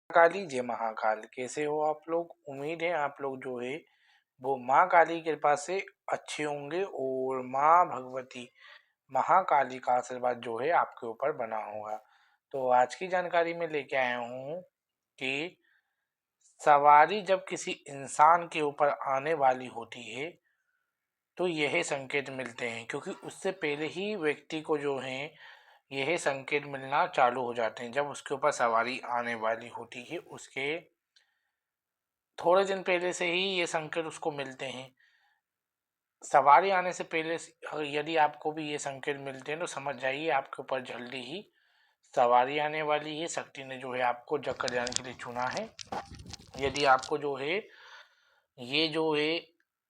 काली जय महाकाल। कैसे हो आप लोग? उम्मीद है आप लोग जो है वो माँ काली की कृपा से अच्छे होंगे और माँ भगवती महाकाली का आशीर्वाद जो है आपके ऊपर बना होगा। तो आज की जानकारी में लेके आया हूँ कि सवारी जब किसी इंसान के ऊपर आने वाली होती है तो यह संकेत मिलते हैं, क्योंकि उससे पहले ही व्यक्ति को जो है यह संकेत मिलना चालू हो जाते हैं। जब उसके ऊपर सवारी आने वाली होती है उसके थोड़े दिन पहले से ही ये संकेत उसको मिलते हैं। सवारी आने से पहले यदि आपको भी ये संकेत मिलते हैं तो समझ जाइए आपके ऊपर जल्दी ही सवारी आने वाली है। शक्ति ने जो है आपको जग कल्याण के लिए चुना है। यदि आपको जो है ये जो है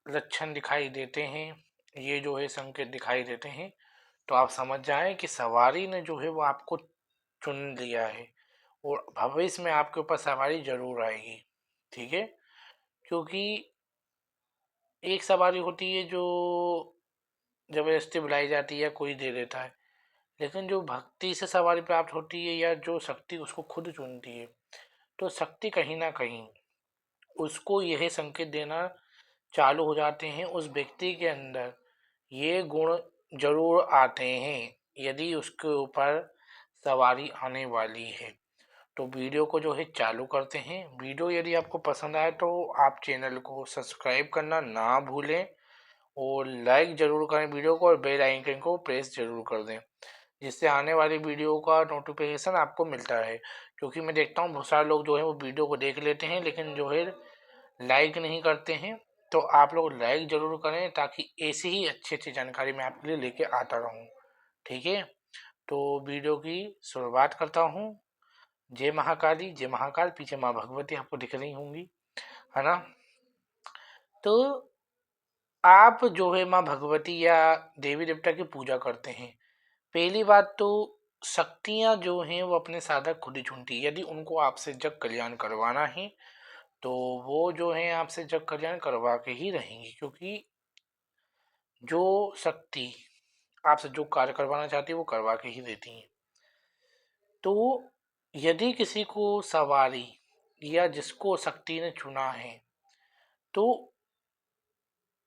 लक्षण दिखाई देते हैं, ये जो है संकेत दिखाई देते हैं, तो आप समझ जाएं कि सवारी ने जो है वो आपको चुन लिया है और भविष्य में आपके ऊपर सवारी जरूर आएगी। ठीक है, क्योंकि एक सवारी होती है जो जबरदस्ती बुलाई जाती है, कोई दे देता है, लेकिन जो भक्ति से सवारी प्राप्त होती है या जो शक्ति उसको खुद चुनती है, तो शक्ति कहीं ना कहीं उसको यह संकेत देना चालू हो जाते हैं उस व्यक्ति के अंदर ये गुण जरूर आते हैं यदि उसके ऊपर सवारी आने वाली है। तो वीडियो को जो है चालू करते हैं। वीडियो यदि आपको पसंद आए तो आप चैनल को सब्सक्राइब करना ना भूलें और लाइक ज़रूर करें वीडियो को और बेल आइकन को प्रेस ज़रूर कर दें, जिससे आने वाली वीडियो का नोटिफिकेशन आपको मिलता है। क्योंकि मैं देखता हूँ बहुत सारे लोग जो है वो वीडियो को देख लेते हैं लेकिन जो है लाइक नहीं करते हैं। तो आप लोग लाइक ज़रूर करें ताकि ऐसी ही अच्छी अच्छी जानकारी मैं आपके लिए लेके आता रहूँ। ठीक है, तो वीडियो की शुरुआत करता हूँ। जय महाकाली जय महाकाल। पीछे माँ भगवती आपको दिख रही होंगी, है ना? तो आप जो है माँ भगवती या देवी देवता की पूजा करते हैं, पहली बात तो शक्तियाँ जो हैं वो अपने साधक खुद ही चुनती है। यदि उनको आपसे जग कल्याण करवाना है तो वो जो है आपसे जग कल्याण करवा के ही रहेंगी, क्योंकि जो शक्ति आपसे जो कार्य करवाना चाहती है वो करवा के ही देती हैं। तो यदि किसी को सवारी या जिसको शक्ति ने चुना है तो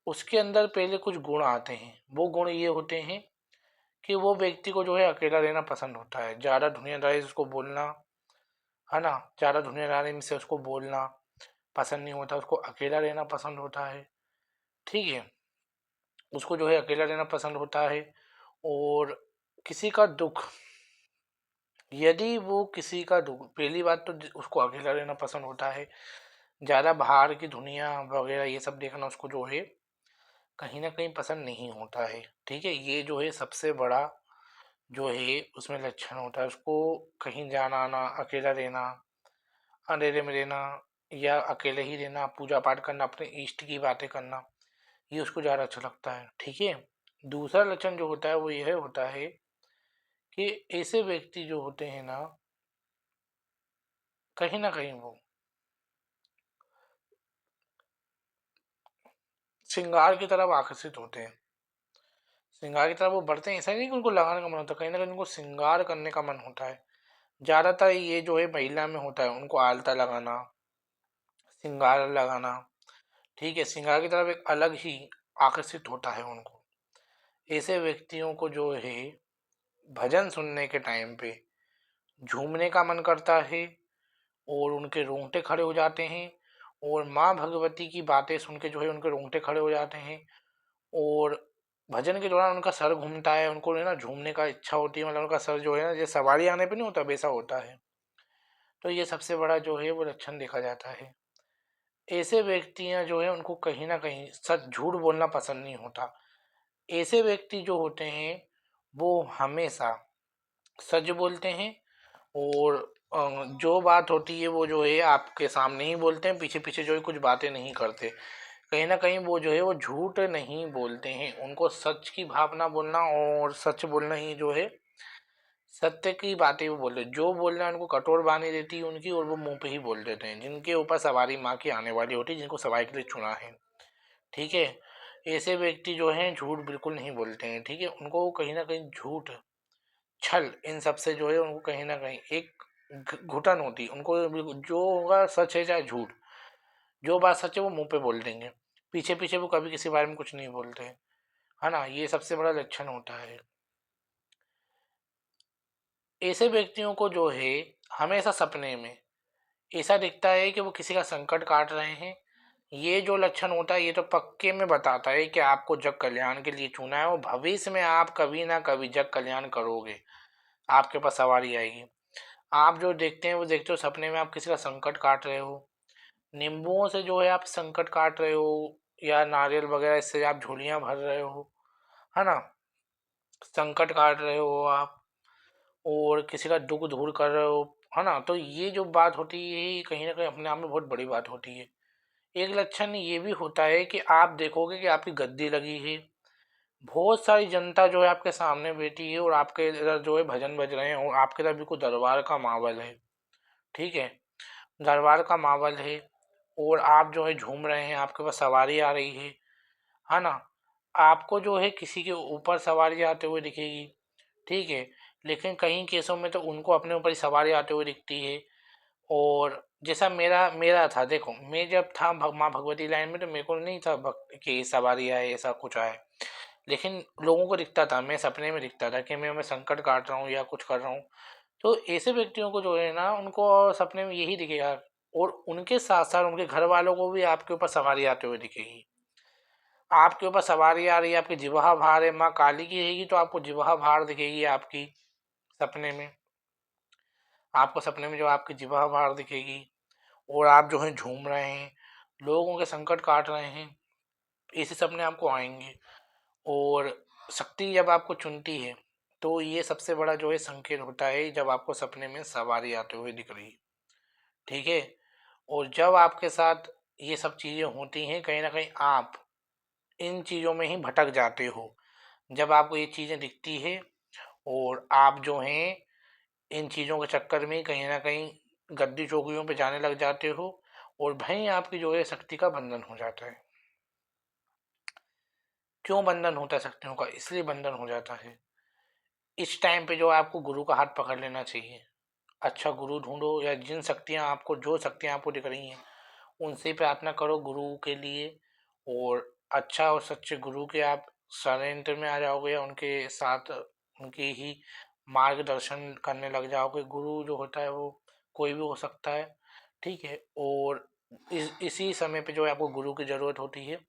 उसके अंदर पहले कुछ गुण आते हैं। वो गुण ये होते हैं कि वो व्यक्ति को जो है अकेला रहना पसंद होता है। ज़्यादा दुनियादारी से उसको बोलना, है ना, ज़्यादा दुनियादारी में से उसको बोलना पसंद नहीं होता। उसको अकेला रहना पसंद होता है। ठीक है, उसको जो है अकेला रहना पसंद होता है। और किसी का दुख, यदि वो किसी का दुख, पहली बात तो उसको अकेला रहना पसंद होता है। ज़्यादा बाहर की दुनिया वगैरह ये सब देखना उसको जो है कहीं ना कहीं पसंद नहीं होता है। ठीक है, ये जो है सबसे बड़ा जो है उसमें लक्षण होता है। उसको कहीं जाना आना, अकेला रहना, अंधेरे में रहना या अकेले ही रहना, पूजा पाठ करना, अपने इष्ट की बातें करना, ये उसको ज़्यादा अच्छा लगता है। ठीक है, दूसरा लक्षण जो होता है वो यह होता है कि ऐसे व्यक्ति जो होते हैं ना, कहीं ना कहीं वो श्रृंगार की तरफ आकर्षित होते हैं। श्रृंगार की तरफ वो बढ़ते हैं, ऐसा नहीं कि उनको लगाने का मन होता है, कहीं ना कहीं उनको श्रृंगार करने का मन होता है। ज़्यादातर ये जो है महिला में होता है, उनको आलता लगाना, श्रृंगार लगाना। ठीक है, श्रृंगार की तरफ एक अलग ही आकर्षित होता है उनको। ऐसे व्यक्तियों को जो है भजन सुनने के टाइम पे झूमने का मन करता है और उनके रोंगटे खड़े हो जाते हैं। और माँ भगवती की बातें सुन के जो है उनके रोंगटे खड़े हो जाते हैं और भजन के दौरान उनका सर घूमता है। उनको है ना झूमने का इच्छा होती है, मतलब उनका सर जो है ना जैसे सवारी आने पे नहीं होता वैसा होता है। तो ये सबसे बड़ा जो है वो लक्षण देखा जाता है। ऐसे व्यक्तियाँ जो है उनको कहीं ना कहीं सच झूठ बोलना पसंद नहीं होता। ऐसे व्यक्ति जो होते हैं वो हमेशा सच बोलते हैं और जो बात होती है वो जो है आपके सामने ही बोलते हैं, पीछे पीछे जो है कुछ बातें नहीं करते। कहीं ना कहीं वो जो है वो झूठ नहीं बोलते हैं। उनको सच की भावना बोलना और सच बोलना ही जो है सत्य की बातें वो बोलते हैं। जो बोलना उनको कठोर वाणी रहती है उनकी और वो मुंह पे ही बोल देते हैं। जिनके ऊपर सवारी माँ की आने वाली होती है, जिनको सवारी के लिए चुना है। ठीक है, ऐसे व्यक्ति जो हैं झूठ बिल्कुल नहीं बोलते हैं। ठीक है, उनको कहीं ना कहीं झूठ, छल, इन सब से जो है उनको कहीं ना कहीं एक घुटन होती, उनको बिल्कुल जो होगा सच है चाहे झूठ, जो बात सच है वो मुंह पे बोल देंगे, पीछे पीछे वो कभी किसी बारे में कुछ नहीं बोलते, है ना। ये सबसे बड़ा लक्षण होता है। ऐसे व्यक्तियों को जो है हमेशा सपने में ऐसा दिखता है कि वो किसी का संकट काट रहे हैं। ये जो लक्षण होता है ये तो पक्के में बताता है कि आपको जग कल्याण के लिए चुना है और भविष्य में आप कभी ना कभी जग कल्याण करोगे, आपके पास सवारी आएगी। आप जो देखते हैं वो देखते हो सपने में आप किसी का संकट काट रहे हो, नींबुओं से जो है आप संकट काट रहे हो, या नारियल वगैरह इससे आप झोलियां भर रहे हो, है ना, संकट काट रहे हो आप, और किसी का दुख दूर कर रहे हो, है ना। तो ये जो बात होती है ये कहीं ना कहीं अपने आप में बहुत बड़ी बात होती है। एक लक्षण ये भी होता है कि आप देखोगे कि आपकी गद्दी लगी है, बहुत सारी जनता जो है आपके सामने बैठी है और आपके इधर जो है भजन बज रहे हैं और आपके इधर बिल्कुल दरबार का माहौल है, ठीक है, दरबार का माहौल है, और आप जो है झूम रहे हैं, आपके पास सवारी आ रही है ना। आपको जो है किसी के ऊपर सवारी आते हुए दिखेगी, ठीक है, लेकिन कई केसों में तो उनको अपने ऊपर ही सवारी आते हुए दिखती है। और जैसा मेरा मेरा था, देखो मैं जब था माँ भगवती लाइन में तो मेरे को नहीं था कि सवारी आए ऐसा कुछ आए, लेकिन लोगों को दिखता था, मैं सपने में दिखता था कि मैं संकट काट रहा हूँ या कुछ कर रहा हूँ। तो ऐसे व्यक्तियों को जो है ना उनको सपने में यही दिखेगा, और उनके साथ साथ उनके घर वालों को भी आपके ऊपर सवारी आते हुए दिखेगी। आपके ऊपर सवारी आ रही है, आपकी जिह्वा भार है, माँ काली की रहेगी तो आपको जिह्वा भार दिखेगी आपकी सपने में, आपको सपने में जो आपकी जिह्वा भार दिखेगी, और आप जो है झूम रहे हैं, लोगों के संकट काट रहे हैं, ऐसे सपने आपको आएंगे। और शक्ति जब आपको चुनती है तो ये सबसे बड़ा जो है संकेत होता है जब आपको सपने में सवारी आते हुए दिख रही, ठीक है। और जब आपके साथ ये सब चीज़ें होती हैं कहीं ना कहीं आप इन चीज़ों में ही भटक जाते हो, जब आपको ये चीज़ें दिखती है और आप जो हैं इन चीज़ों के चक्कर में कहीं ना कहीं गद्दी चौकियों पे जाने लग जाते हो, और वहीं आपकी जो है शक्ति का बंधन हो जाता है। क्यों बंधन होता है शक्तियों का? इसलिए बंधन हो जाता है इस टाइम पे जो आपको गुरु का हाथ पकड़ लेना चाहिए। अच्छा गुरु ढूंढो, या जिन शक्तियाँ आपको जो शक्तियाँ आपको दिख रही हैं उनसे प्रार्थना करो गुरु के लिए, और अच्छा और सच्चे गुरु के आप शरणत्र में आ जाओगे, या उनके साथ उनके ही मार्गदर्शन करने लग जाओगे। गुरु जो होता है वो कोई भी हो सकता है, ठीक है। और इसी समय पे जो है आपको गुरु की ज़रूरत होती है।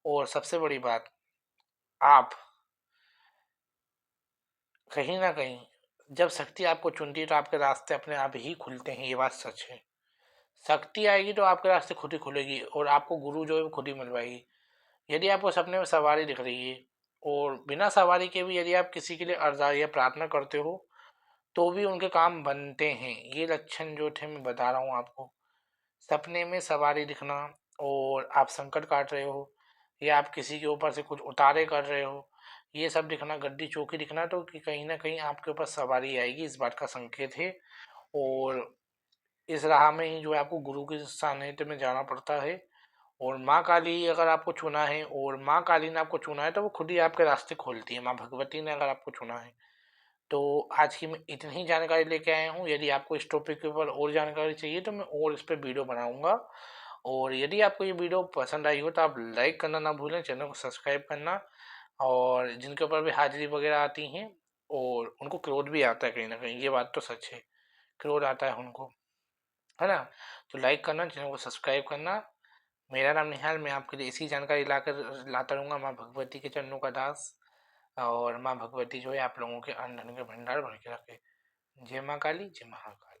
और सबसे बड़ी बात, आप कहीं ना कहीं जब शक्ति आपको चुनती है तो आपके रास्ते अपने आप ही खुलते हैं, ये बात सच है। शक्ति आएगी तो आपके रास्ते खुद ही खुलेगी और आपको गुरु जो है वो खुद ही मिलवाएगी। यदि आपको सपने में सवारी दिख रही है और बिना सवारी के भी यदि आप किसी के लिए अरदास या प्रार्थना करते हो तो भी उनके काम बनते हैं। ये लक्षण जो थे मैं बता रहा हूँ आपको, सपने में सवारी दिखना, और आप संकट काट रहे हो, या आप किसी के ऊपर से कुछ उतारे कर रहे हो, ये सब दिखना, गद्दी चौकी दिखना, तो कि कहीं ना कहीं आपके ऊपर सवारी आएगी, इस बात का संकेत है। और इस राह में ही जो है आपको गुरु के सानिध्य में जाना पड़ता है। और माँ काली अगर आपको चुना है, और माँ काली ने आपको चुना है तो वो खुद ही आपके रास्ते खोलती है। माँ भगवती ने अगर आपको चुना है तो आज की मैं इतनी ही जानकारी लेके आया हूँ। यदि आपको इस टॉपिक के ऊपर और जानकारी चाहिए तो मैं और इस पर वीडियो बनाऊंगा। और यदि आपको ये वीडियो पसंद आई हो तो आप लाइक करना ना भूलें, चैनल को सब्सक्राइब करना। और जिनके ऊपर भी हाजिरी वगैरह आती हैं और उनको क्रोध भी आता है कहीं ना कहीं, ये बात तो सच है, क्रोध आता है उनको, है ना। तो लाइक करना, चैनल को सब्सक्राइब करना। मेरा नाम निहाल, मैं आपके लिए इसी जानकारी लाकर लाता रहूँगा, माँ भगवती के चरणों का दास। और माँ भगवती जो है आप लोगों के अन्न धन के भंडार भर के रखे। जय माँ काली, जय महाकाल।